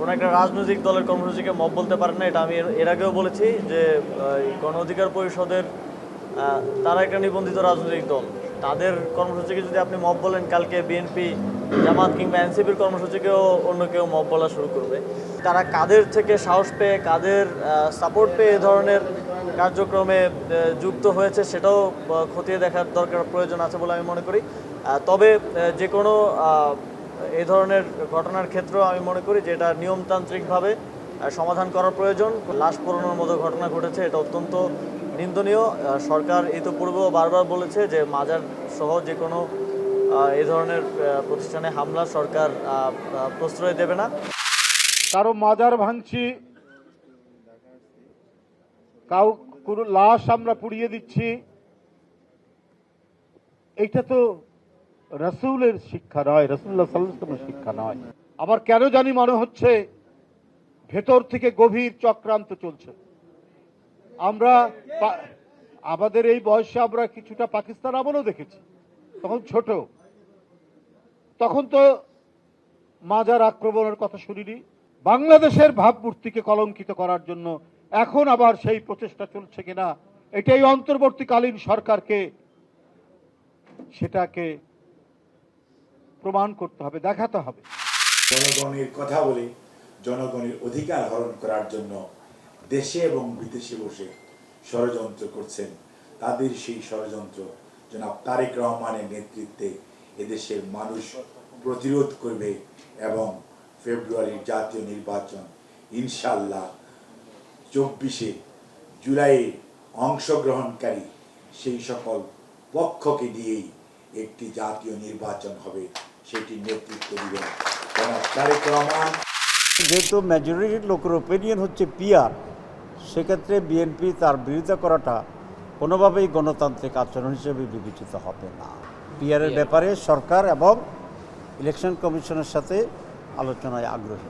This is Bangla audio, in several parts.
কোনো একটা রাজনৈতিক দলের কর্মসূচিকে মব বলতে পারেন না। এটা আমি এর আগেও বলেছি যে গণ অধিকার পরিষদের তারা একটা নিবন্ধিত রাজনৈতিক দল, তাদের কর্মসূচিকে যদি আপনি মব বলেন, কালকে বিএনপি, জামাত কিংবা এনসিপির কর্মসূচিকেও অন্য কেউ মব বলা শুরু করবে। তারা কাদের থেকে সাহস পেয়ে, কাদের সাপোর্ট পেয়ে এ ধরনের কার্যক্রমে যুক্ত হয়েছে সেটাও খতিয়ে দেখার দরকার, প্রয়োজন আছে বলে আমি মনে করি। তবে যে কোনো এই ধরনের ঘটনার ক্ষেত্রেও আমি মনে করি যে এটা নিয়মতান্ত্রিকভাবে সমাধান করার প্রয়োজন। লাশ পোড়ানোর মতো ঘটনা ঘটেছে, এটা অত্যন্ত নিন্দনীয়। সরকার ইতিপূর্বেও বারবার বলেছে যে মাজার সহ যে কোনো এই ধরনের প্রতিষ্ঠানে হামলা সরকার প্রশ্রয় দেবে না। কারো মাজার ভাঙছি, কোনো লাশ আমরা পুড়িয়ে দিচ্ছি, এইটা তো রাসূলের শিক্ষা নয়, রাসূলুল্লাহ সাল্লাল্লাহু আলাইহি ওয়াসাল্লামের শিক্ষা নয়। আবার কেন জানি মনে হচ্ছে ভেতর থেকে গভীর চক্রান্ত চলছে। আমরা আমাদের এই বয়সে আমরা কিছুটা পাকিস্তান আমলও দেখেছি, তখন ছোট, তখন তো মাজার আক্রমণের কথা শুনিনি। বাংলাদেশের ভাবমূর্তিকে কলঙ্কিত করার জন্য এখন আবার সেই প্রচেষ্টা চলছে কিনা, এটাই অন্তর্বর্তীকালীন সরকারকে সেটাকে প্রমাণ করতে হবে, দেখাতে হবে। জনগণের কথা বলে জনগণের অধিকার হরণ করার জন্য দেশে এবং বিদেশে বসে ষড়যন্ত্র করছেন, তাদের সেই ষড়যন্ত্র জনাব তারেক রহমানের নেতৃত্বে এদেশের মানুষ প্রতিরোধ করবে এবং ফেব্রুয়ারির জাতীয় নির্বাচন ইনশাআল্লাহ 24শে জুলাইয়ে অংশগ্রহণকারী সেই সকল পক্ষকে দিয়েই একটি জাতীয় নির্বাচন হবে, সেটি নেতৃত্ব দিবেন জনাব তারেক রহমান। যেহেতু মেজরিটির লোকের ওপিনিয়ন হচ্ছে পিআর, সেক্ষেত্রে বিএনপি তার বিরোধিতা করাটা কোনোভাবেই গণতান্ত্রিক আচরণ হিসেবে বিবেচিত হবে না। পিআরের ব্যাপারে সরকার এবং ইলেকশন কমিশনের সাথে আলোচনায় আগ্রহী।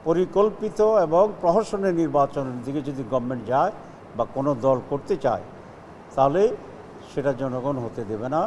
পরিকল্পিত এবং প্রহসনের নির্বাচনের দিকে যদি গভর্নমেন্ট যায় বা কোনো দল করতে চায়, তাহলে সেটা জনগণ হতে দেবে না।